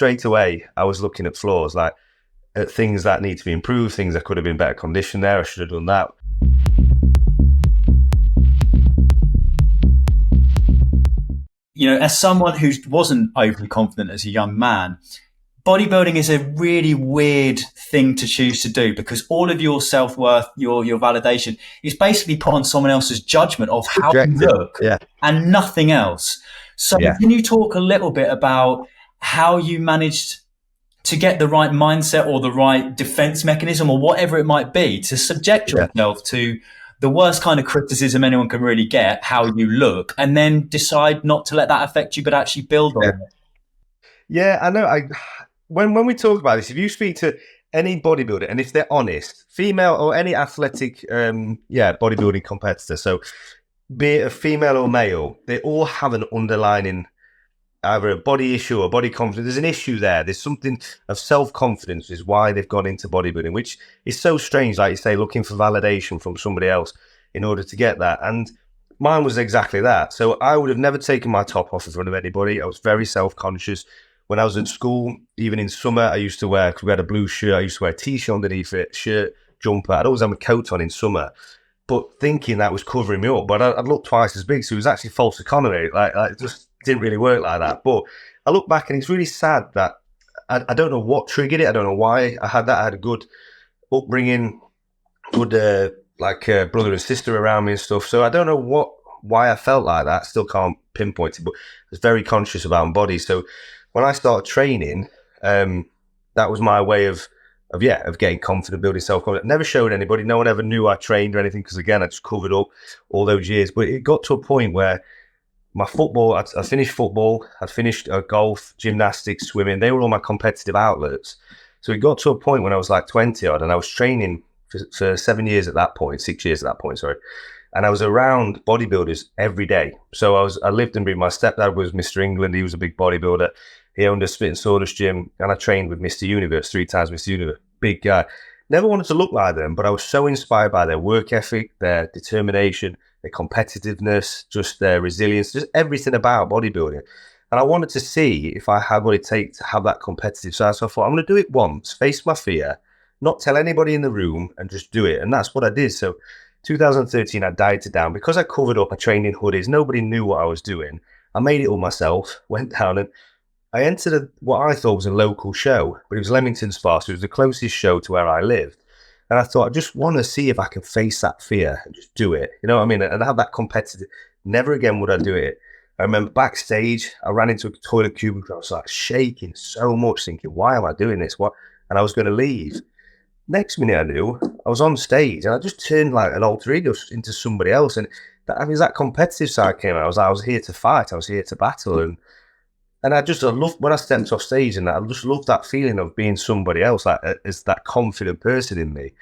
straight away, I was looking at flaws, like at things that need to be improved, things I could have been better conditioned there. I should have done that. As someone who wasn't overly confident as a young man, bodybuilding is a really weird thing to choose to do, because all of your self-worth, your validation is basically put on someone else's judgment of how you look and nothing else. So can you talk a little bit about how you managed to get the right mindset or the right defense mechanism or whatever it might be to subject yourself to the worst kind of criticism anyone can really get, how you look, and then decide not to let that affect you, but actually build on it? Yeah, I know. When we talk about this, if you speak to any bodybuilder, and if they're honest, female or any athletic, bodybuilding competitor, so be it a female or male, they all have an underlining either a body issue or body confidence. There's an issue there. There's something of self-confidence is why they've gone into bodybuilding, which is so strange, like you say, looking for validation from somebody else in order to get that. And mine was exactly that. So I would have never taken my top off in front of anybody. I was very self-conscious. When I was in school, even in summer, I used to wear, because we had a blue shirt, I used to wear a t-shirt underneath it, shirt, jumper. I'd always have a coat on in summer, but thinking that was covering me up. But I'd look twice as big, so it was actually false economy. Like it just didn't really work like that. But I look back and it's really sad that I don't know what triggered it. I don't know why I had that. I had a good upbringing, good brother and sister around me and stuff. So I don't know why I felt like that. Still can't pinpoint it, but I was very conscious about my body. So when I started training, that was my way of getting confident, building self-confidence. Never showed anybody. No one ever knew I trained or anything, because again, I just covered up all those years. But it got to a point where my football, I finished football, I'd finished golf, gymnastics, swimming. They were all my competitive outlets. So it got to a point when I was like 20 odd, and I was training for 6 years at that point, sorry. And I was around bodybuilders every day. So I lived and breathed. My stepdad was Mr. England. He was a big bodybuilder. He owned a spit and sawdust gym, and I trained with Mr. Universe, 3 times Mr. Universe. Big guy. Never wanted to look like them, but I was so inspired by their work ethic, their determination, their competitiveness, just their resilience, just everything about bodybuilding. And I wanted to see if I had what it takes to have that competitive side. So I thought, I'm going to do it once, face my fear, not tell anybody in the room, and just do it. And that's what I did. So 2013, I dieted down. Because I covered up, I trained in hoodies. Nobody knew what I was doing. I made it all myself, went down, and I entered what I thought was a local show, but it was Leamington Spa, so it was the closest show to where I lived. And I thought, I just want to see if I can face that fear and just do it. You know what I mean? And have that competitive. Never again would I do it. I remember backstage, I ran into a toilet cubicle. I was like shaking so much, thinking, why am I doing this? What? And I was going to leave. Next minute I knew, I was on stage, and I just turned like an alter ego into somebody else. And that competitive side came out. I was here to fight. I was here to battle. And I loved when I stepped off stage, and I just loved that feeling of being somebody else, like as that confident person in me.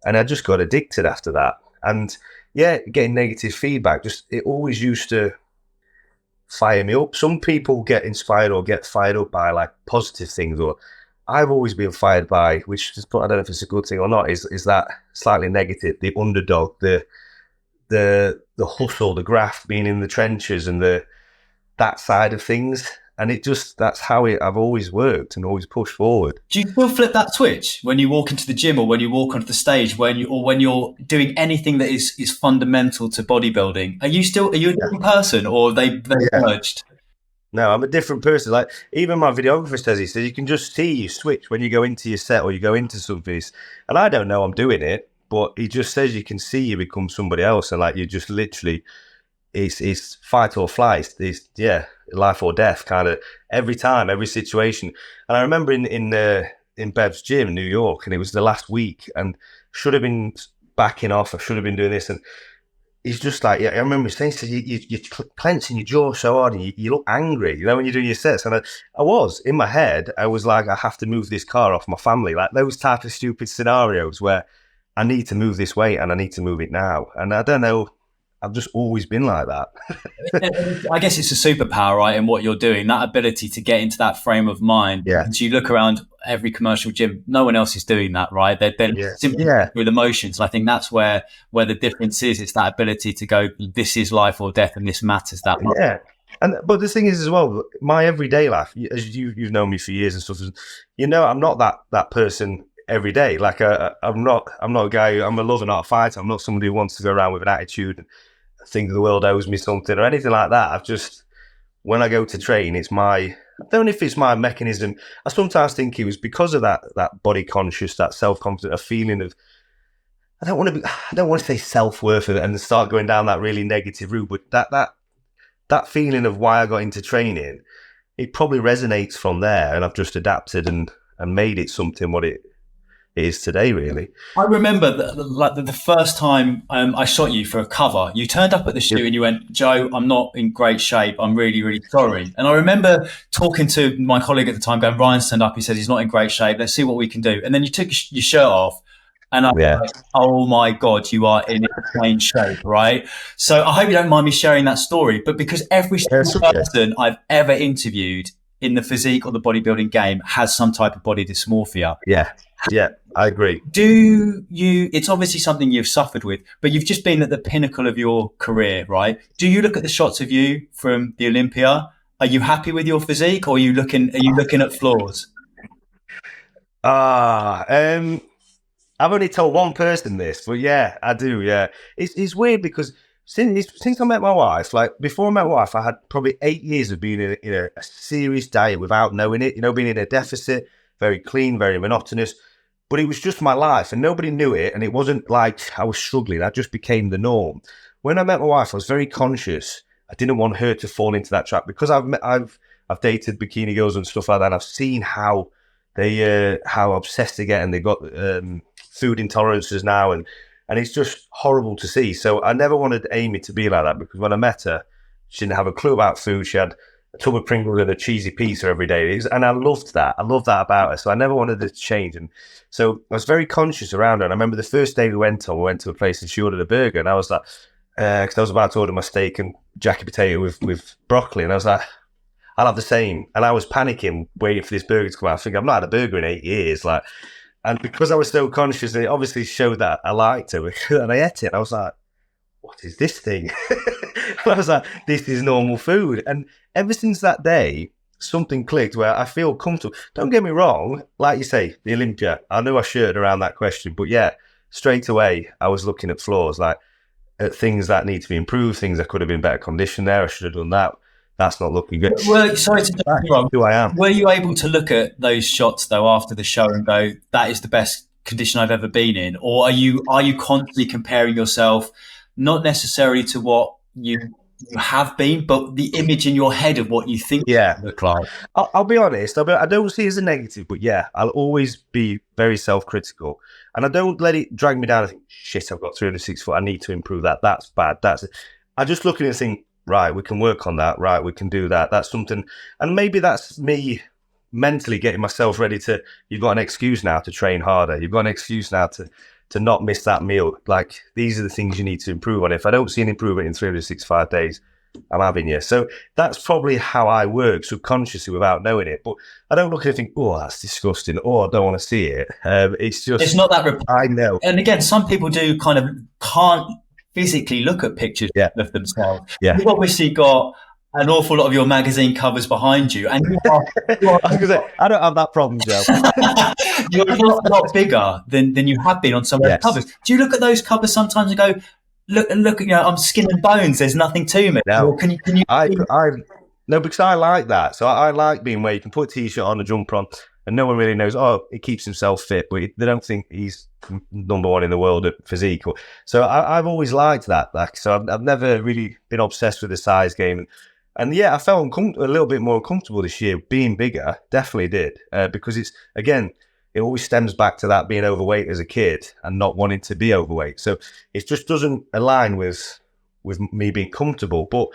And I just got addicted after that. And getting negative feedback, it always used to fire me up. Some people get inspired or get fired up by like positive things, or I've always been fired by, which I don't know if it's a good thing or not, is that slightly negative, the underdog, the hustle, the graft, being in the trenches, and that side of things. And that's how I've always worked and always pushed forward. Do you still flip that switch when you walk into the gym, or when you walk onto the stage, when you're doing anything that is fundamental to bodybuilding? Are you a different person, or they merged? No, I'm a different person. Like even my videographer says, he says you can just see you switch when you go into your set or you go into something. And I don't know I'm doing it, but he just says you can see you become somebody else, and like you just literally. It's fight or flight. It's life or death kind of every time, every situation. And I remember in Bev's gym in New York, and it was the last week, and should have been backing off. I should have been doing this, and he's just like, I remember saying, you're clenching your jaw so hard, and you look angry, you know, when you're doing your sets. And I was in my head, I was like, I have to move this car off my family, like those type of stupid scenarios where I need to move this weight and I need to move it now. And I don't know. I've just always been like that. I guess it's a superpower, right? In what you're doing, that ability to get into that frame of mind. Yeah. And you look around every commercial gym, no one else is doing that, right? They're simply with emotions. And I think that's where the difference is. It's that ability to go, this is life or death, and this matters that much. Yeah. But the thing is as well, my everyday life, as you've known me for years and stuff, I'm not that person every day. Like I'm not a guy. I'm a lover, not a fighter. I'm not somebody who wants to go around with an attitude and think the world owes me something or anything like that. When I go to train, it's I don't know if it's my mechanism. I sometimes think it was because of that body conscious, that self confident, a feeling of I don't want to say self worth and start going down that really negative route, but that feeling of why I got into training, it probably resonates from there, and I've just adapted and made it something what it is today, really. I remember the first time I shot you for a cover, you turned up at the shoot and you went, Joe, I'm not in great shape. I'm really, really sorry. And I remember talking to my colleague at the time going, Ryan's turned up. He said he's not in great shape. Let's see what we can do. And then you took your shirt off. And I'm like, oh my God, you are in insane shape, right? So I hope you don't mind me sharing that story, but because every single person I've ever interviewed in the physique or the bodybuilding game has some type of body dysmorphia. Yeah, I agree. It's obviously something you've suffered with, but you've just been at the pinnacle of your career, right? Do you look at the shots of you from the Olympia? Are you happy with your physique, or are you looking at flaws? I've only told one person this, but yeah, I do. Yeah, it's weird because since I met my wife, like before I met my wife, I had probably 8 years of being in a serious diet without knowing it. Being in a deficit, very clean, very monotonous. But it was just my life, and nobody knew it. And it wasn't like I was struggling; that just became the norm. When I met my wife, I was very conscious. I didn't want her to fall into that trap because I've dated bikini girls and stuff like that. And I've seen how how obsessed they get, and they've got food intolerances now, and it's just horrible to see. So I never wanted Amy to be like that, because when I met her, she didn't have a clue about food. She had a tub of Pringles and a cheesy pizza every day, and I loved that. I loved that about her. So I never wanted her to change, and so I was very conscious around her. And I remember the first day we went to a place and she ordered a burger, and I was like, because I was about to order my steak and jacket potato with broccoli, and I was like, I'll have the same. And I was panicking, waiting for this burger to come out. I think I've not had a burger in 8 years, like. And because I was so conscious, it obviously showed that I liked it. And I ate it. And I was like, what is this thing? And I was like, this is normal food. And ever since that day, something clicked where I feel comfortable. Don't get me wrong. Like you say, the Olympia, I knew I shirted around that question. But yeah, straight away, I was looking at flaws, like at things that need to be improved, things that could have been better conditioned there. I should have done that. That's not looking good. Well, sorry to interrupt you, Rob. Who I am. Were you able to look at those shots though after the show and go, "That is the best condition I've ever been in"? Or are you constantly comparing yourself, not necessarily to what you have been, but the image in your head of what you think you look like? I'll be honest. I don't see it as a negative, but yeah, I'll always be very self-critical, and I don't let it drag me down. I think, shit, I've got 306 foot. I need to improve that. That's bad. I just look at it and think, right, we can work on that. Right, we can do that. That's something. And maybe that's me mentally getting myself ready to, you've got an excuse now to train harder. You've got an excuse now to not miss that meal. Like, these are the things you need to improve on. If I don't see an improvement in 365 days, I'm having you. So that's probably how I work subconsciously without knowing it. But I don't look at it and think, oh, that's disgusting. Oh, I don't want to see it. It's just, it's not that. I know. And again, some people do kind of can't physically look at pictures of themselves. You've obviously got an awful lot of your magazine covers behind you, and you are I was going to say, I don't have that problem, Joe. You're a lot bigger than you have been on some of the covers. Do you look at those covers sometimes and go, look, I'm skin and bones, there's nothing to me? No, or can you no, because I like that. So I like being where you can put a t-shirt on, a jumper on, and no one really knows, oh, he keeps himself fit, but they don't think he's number one in the world at physique. So I've always liked that. So I've never really been obsessed with the size game. And yeah, I felt a little bit more uncomfortable this year being bigger. Definitely did. Because it's, again, it always stems back to that being overweight as a kid and not wanting to be overweight. So it just doesn't align with me being comfortable. But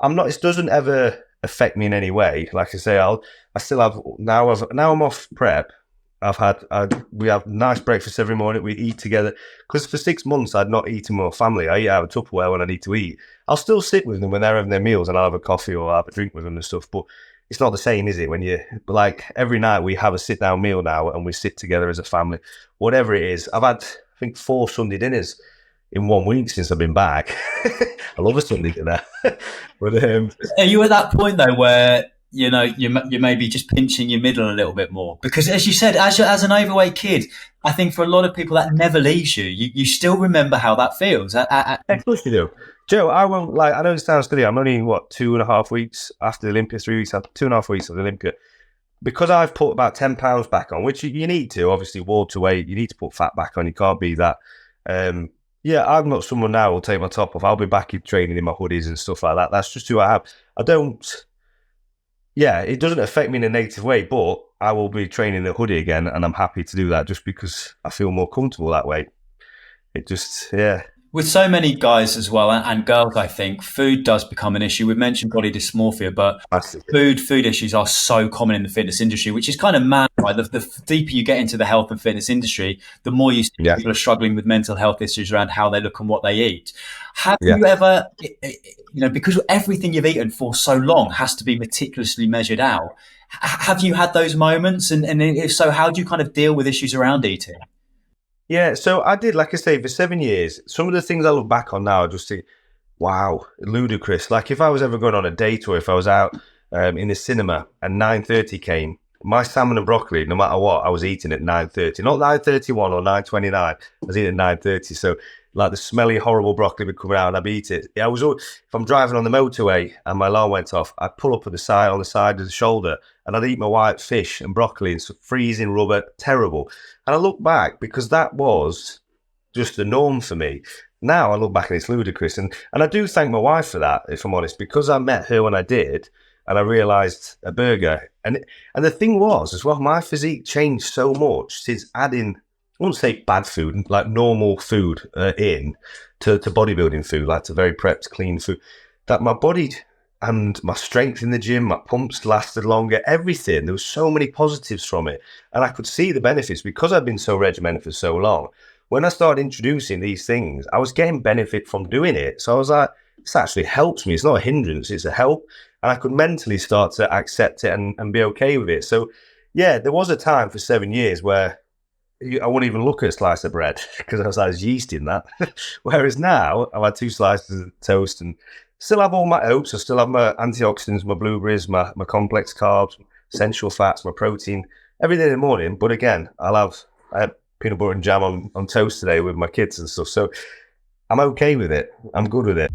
it doesn't ever affect me in any way. Like I say, I still have, now I'm off prep. We have nice breakfast every morning. We eat together, because for 6 months I'd not eaten with my family. I eat out of Tupperware when I need to eat. I'll still sit with them when they're having their meals, and I'll have a coffee or I'll have a drink with them and stuff. But it's not the same, is it? When like every night we have a sit down meal now, and we sit together as a family, whatever it is. I've had, I think, 4 Sunday dinners in 1 week since I've been back. I love a Sunday dinner. But Are you at that point though where you may be just pinching your middle a little bit more? Because as you said, as an overweight kid, I think for a lot of people that never leaves you. You still remember how that feels. of course you do. Joe, I won't like. I know it sounds silly. I'm only 2.5 weeks after the Olympia, 3 weeks after 2.5 weeks of the Olympia, because I've put about 10 pounds back on, which you need to. Obviously, water weight, you need to put fat back on. You can't be that. Yeah, I'm not someone now who'll take my top off. I'll be back in training in my hoodies and stuff like that. That's just who I am. I don't. Yeah, it doesn't affect me in a negative way, but I will be training the hoodie again, and I'm happy to do that just because I feel more comfortable that way. It just, yeah. With so many guys as well and girls, I think food does become an issue. We've mentioned body dysmorphia, but food issues are so common in the fitness industry, which is kind of mad, right? The deeper you get into the health and fitness industry, the more you see people are struggling with mental health issues around how they look and what they eat. Have you ever, because everything you've eaten for so long has to be meticulously measured out, have you had those moments? And if so, how do you kind of deal with issues around eating? Yeah, so I did, like I say, for 7 years. Some of the things I look back on now, I just think, wow, ludicrous. Like if I was ever going on a date or if I was out in the cinema and 9:30 came, my salmon and broccoli, no matter what, I was eating at 9:30, not 9:31 or 9:29. I was eating at 9:30. So like the smelly, horrible broccoli would come out and I'd eat it. Yeah, if I'm driving on the motorway and my alarm went off, I'd pull up on the side of the shoulder and I'd eat my white fish and broccoli and freezing rubber, terrible. And I look back because that was just the norm for me. Now I look back and it's ludicrous. And I do thank my wife for that, if I'm honest, because I met her when I did and I realised a burger. And the thing was as well, my physique changed so much since adding, I wouldn't say bad food, like normal food in to bodybuilding food, like to very prepped, clean food, that my body and my strength in the gym, my pumps lasted longer, everything. There was so many positives from it. And I could see the benefits because I've been so regimented for so long. When I started introducing these things, I was getting benefit from doing it. So I was like, this actually helps me. It's not a hindrance, it's a help. And I could mentally start to accept it and be okay with it. So yeah, there was a time for 7 years where I wouldn't even look at a slice of bread because I was like, there's yeast in that. Whereas now I've had 2 slices of toast and still have all my oats. I still have my antioxidants, my blueberries, my complex carbs, essential fats, my protein, everything in the morning. But again, I had peanut butter and jam on toast today with my kids and stuff. So I'm okay with it. I'm good with it.